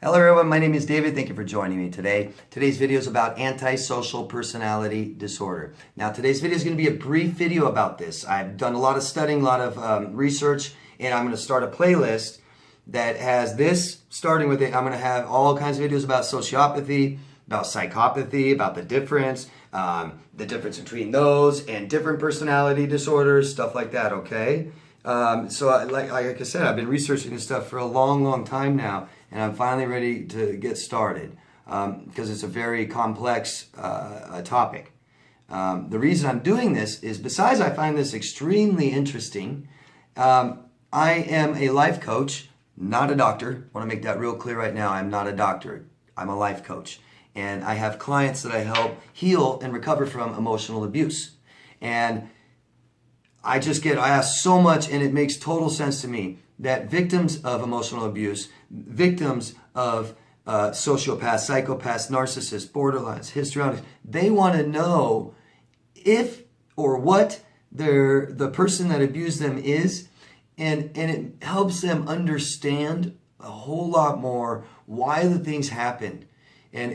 Hello everyone, my name is David. Thank you for joining me today. Today's video is about antisocial personality disorder. Now today's video is going to be a brief video about this. I've done a lot of studying, a lot of research, and I'm going to start a playlist that has this, starting with it. I'm going to have all kinds of videos about sociopathy, about psychopathy, about the difference between those and different personality disorders, stuff like that, okay? Like I said, I've been researching this stuff for a long time now, and I'm finally ready to get started because it's a very complex topic. The reason I'm doing this is, besides I find this extremely interesting, I am a life coach, not a doctor. I want to make that real clear right now. I'm not a doctor. I'm a life coach. And I have clients that I help heal and recover from emotional abuse. And I ask so much, and it makes total sense to me that victims of emotional abuse, victims of sociopaths, psychopaths, narcissists, borderlines, histrionics, they want to know if or what the person that abused them is, and it helps them understand a whole lot more why the things happened. And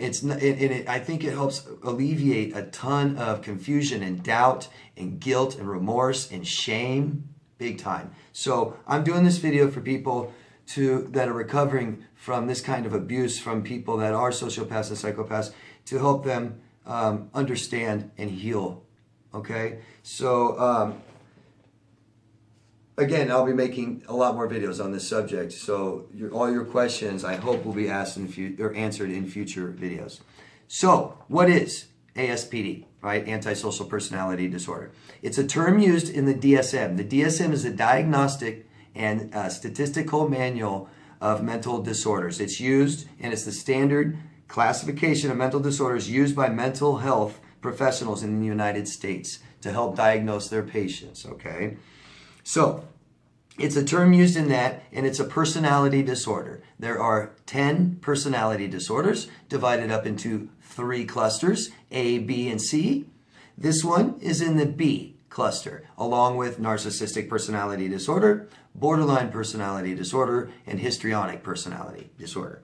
I think it helps alleviate a ton of confusion and doubt and guilt and remorse and shame, big time. So I'm doing this video for people that are recovering from this kind of abuse from people that are sociopaths and psychopaths, to help them understand and heal. Okay, so again, I'll be making a lot more videos on this subject, so all your questions, I hope, will be asked or answered in future videos. So, what is ASPD, right? Antisocial personality disorder. It's a term used in the D.S.M. The D.S.M. is a diagnostic and statistical manual of mental disorders. It's used, and it's the standard classification of mental disorders used by mental health professionals in the United States to help diagnose their patients, okay? So, it's a term used in that, and it's a personality disorder. There are 10 personality disorders divided up into 3 clusters, A, B, and C. This one is in the B cluster, along with narcissistic personality disorder, borderline personality disorder, and histrionic personality disorder.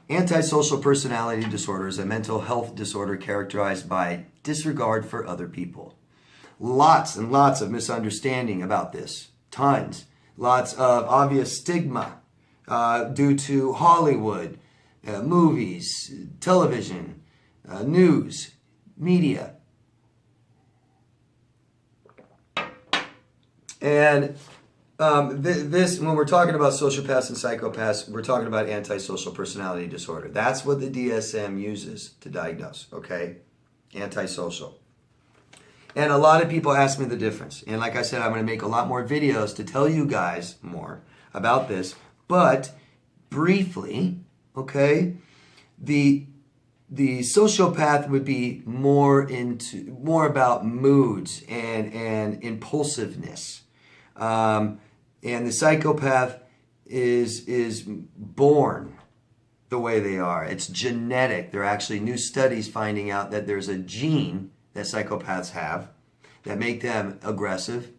Antisocial personality disorder is a mental health disorder characterized by disregard for other people. Lots and lots of misunderstanding about this. Tons. Lots of obvious stigma due to Hollywood, movies, television, news, media. And when we're talking about sociopaths and psychopaths, we're talking about antisocial personality disorder. That's what the DSM uses to diagnose, okay? Antisocial. And a lot of people ask me the difference. And like I said, I'm going to make a lot more videos to tell you guys more about this. But briefly, okay, the sociopath would be more about moods and impulsiveness. And the psychopath is born the way they are. It's genetic. There are actually new studies finding out that there's a gene that psychopaths have that make them aggressive,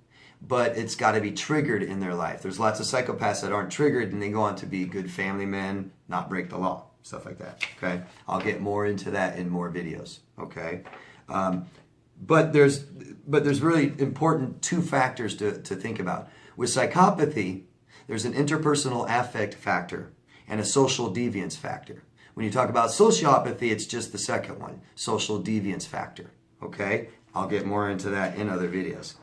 but it's got to be triggered in their life. There's lots of psychopaths that aren't triggered, and they go on to be good family men, not break the law, stuff like that, okay? I'll get more into that in more videos, okay? But there's really important 2 factors to think about. With psychopathy, there's an interpersonal affect factor and a social deviance factor. When you talk about sociopathy, it's just the second one, social deviance factor. Okay, I'll get more into that in other videos.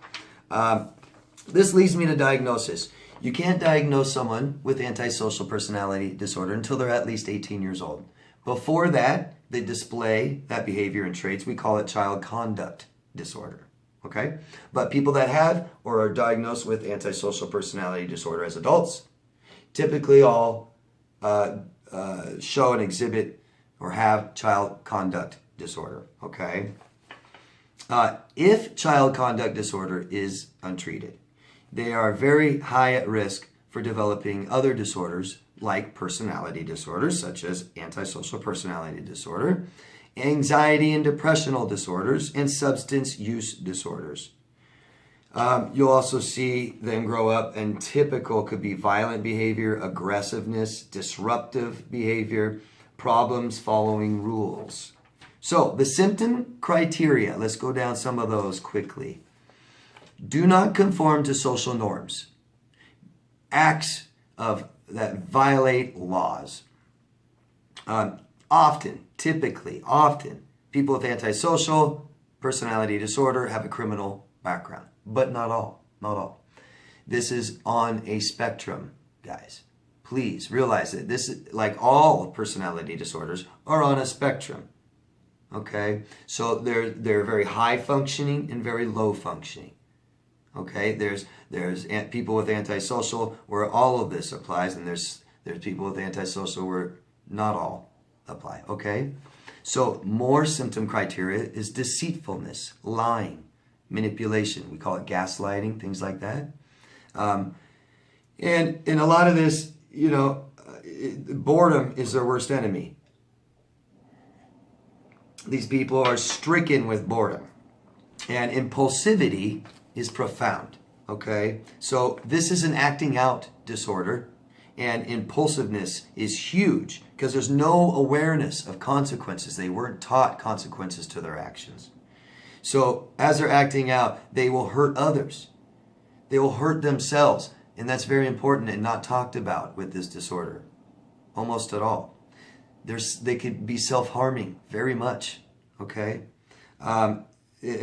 This leads me to diagnosis. You can't diagnose someone with antisocial personality disorder until they're at least 18 years old. Before that, they display that behavior and traits. We call it child conduct disorder. Okay, but people that have or are diagnosed with antisocial personality disorder as adults typically all show and exhibit or have child conduct disorder. Okay. If child conduct disorder is untreated, they are very high at risk for developing other disorders like personality disorders, such as antisocial personality disorder, anxiety and depressional disorders, and substance use disorders. You'll also see them grow up, and typical could be violent behavior, aggressiveness, disruptive behavior, problems following rules. So the symptom criteria, let's go down some of those quickly. Do not conform to social norms. Acts that violate laws. Often, people with antisocial personality disorder have a criminal background, but not all. This is on a spectrum, guys. Please realize that this is, like all personality disorders, are on a spectrum. Okay, so they're very high functioning and very low functioning. Okay, there's people with antisocial where all of this applies, and there's people with antisocial where not all apply. Okay, so more symptom criteria is deceitfulness, lying, manipulation. We call it gaslighting, things like that. And a lot of this, boredom is their worst enemy. These people are stricken with boredom, and impulsivity is profound. Okay, so this is an acting out disorder, and impulsiveness is huge because there's no awareness of consequences. They weren't taught consequences to their actions. So as they're acting out, they will hurt others. They will hurt themselves, and that's very important and not talked about with this disorder, almost at all. They could be self-harming very much. Okay.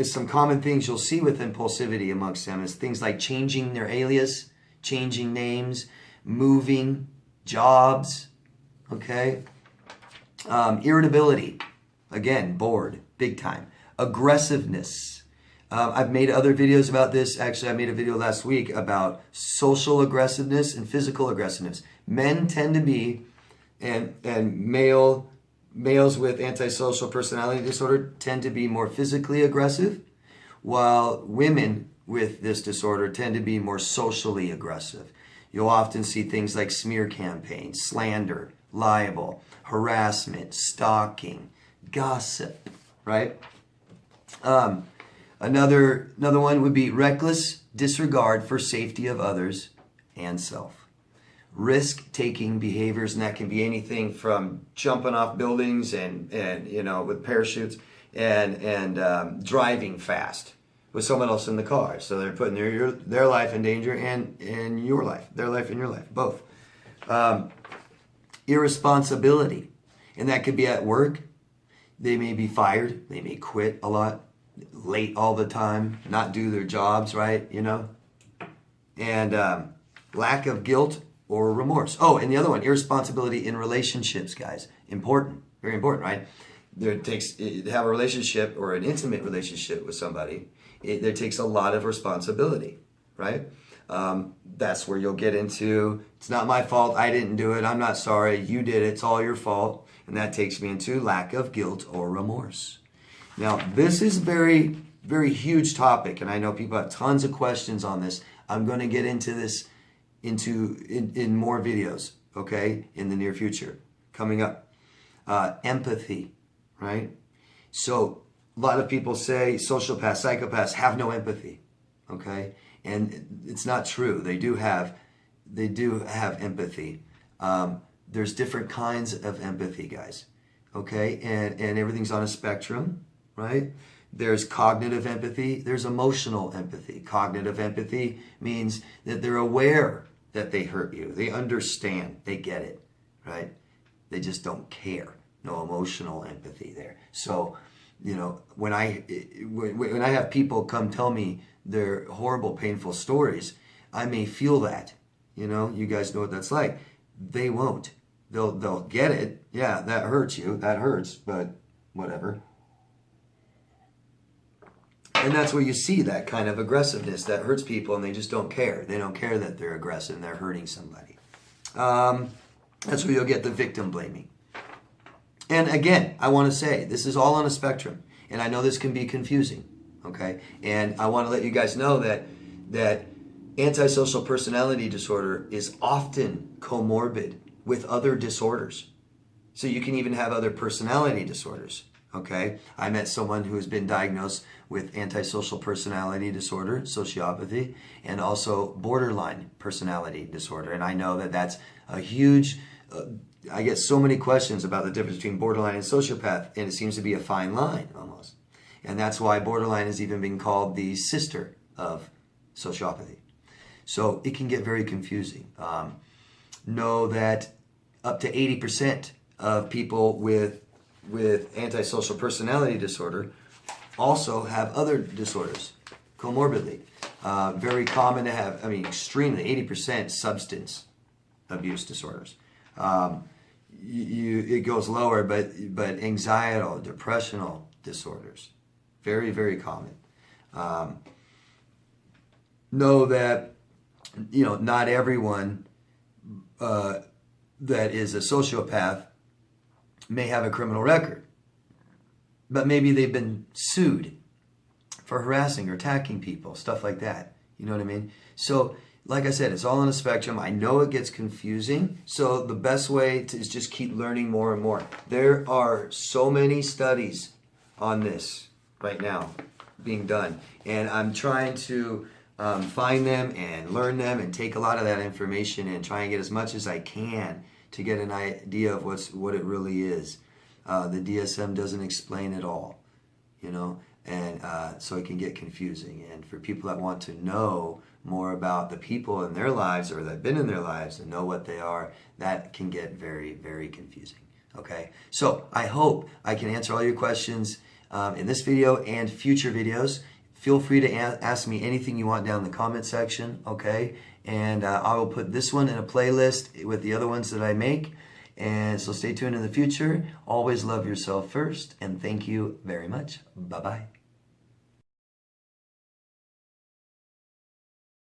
Some common things you'll see with impulsivity amongst them is things like changing their alias, changing names, moving jobs, okay? Irritability, again, bored, big time. Aggressiveness. I've made other videos about this. Actually, I made a video last week about social aggressiveness and physical aggressiveness. Men tend to be, and males with antisocial personality disorder tend to be more physically aggressive, while women with this disorder tend to be more socially aggressive. You'll often see things like smear campaigns, slander, libel, harassment, stalking, gossip, right? Another one would be reckless disregard for safety of others and self. Risk-taking behaviors, and that can be anything from jumping off buildings and with parachutes and driving fast with someone else in the car. So they're putting their life in danger and your life, their life and your life, both. Irresponsibility, and that could be at work. They may be fired. They may quit a lot, late all the time, not do their jobs right, and lack of guilt or remorse. Oh, and the other one, irresponsibility in relationships, guys. Important, very important, right? To have a relationship or an intimate relationship with somebody, there takes a lot of responsibility, right? That's where you'll get into, it's not my fault, I didn't do it, I'm not sorry, you did it, it's all your fault. And that takes me into lack of guilt or remorse. Now, this is very, very huge topic, and I know people have tons of questions on this. I'm going to get into this in more videos, okay, in the near future, coming up. Empathy, right? So a lot of people say sociopaths, psychopaths have no empathy, okay? And it's not true. They do have empathy. There's different kinds of empathy, guys, okay? And everything's on a spectrum, right? There's cognitive empathy. There's emotional empathy. Cognitive empathy means that they're aware that they hurt you. They understand. They get it, right? They just don't care. No emotional empathy there. So, when I have people come tell me their horrible, painful stories, I may feel that. You guys know what that's like. They won't. They'll get it. Yeah, that hurts you. That hurts, but whatever. And that's where you see that kind of aggressiveness that hurts people, and they just don't care. They don't care that they're aggressive and they're hurting somebody. That's where you'll get the victim blaming. And again, I want to say, this is all on a spectrum. And I know this can be confusing, okay? And I want to let you guys know that antisocial personality disorder is often comorbid with other disorders. So you can even have other personality disorders, Okay, I met someone who has been diagnosed with antisocial personality disorder, sociopathy, and also borderline personality disorder. And I know that that's a huge, I get so many questions about the difference between borderline and sociopath, and it seems to be a fine line almost. And that's why borderline has even been called the sister of sociopathy. So it can get very confusing. Know that up to 80% of people with antisocial personality disorder also have other disorders, comorbidly. Very common to have, extremely, 80% substance abuse disorders. It goes lower, but anxietal, depressional disorders, very, very common. Know that, not everyone that is a sociopath may have a criminal record, but maybe they've been sued for harassing or attacking people, stuff like that. You know what I mean? So, like I said, it's all on a spectrum. I know it gets confusing, so the best way is just keep learning more and more. There are so many studies on this right now being done, and I'm trying to find them and learn them and take a lot of that information and try and get as much as I can to get an idea of what it really is. The DSM doesn't explain it all, and so it can get confusing. And for people that want to know more about the people in their lives or that have been in their lives and know what they are, that can get very, very confusing. Okay, so I hope I can answer all your questions in this video and future videos. Feel free to ask me anything you want down in the comment section, okay? And I will put this one in a playlist with the other ones that I make. And so stay tuned in the future. Always love yourself first. And thank you very much. Bye-bye.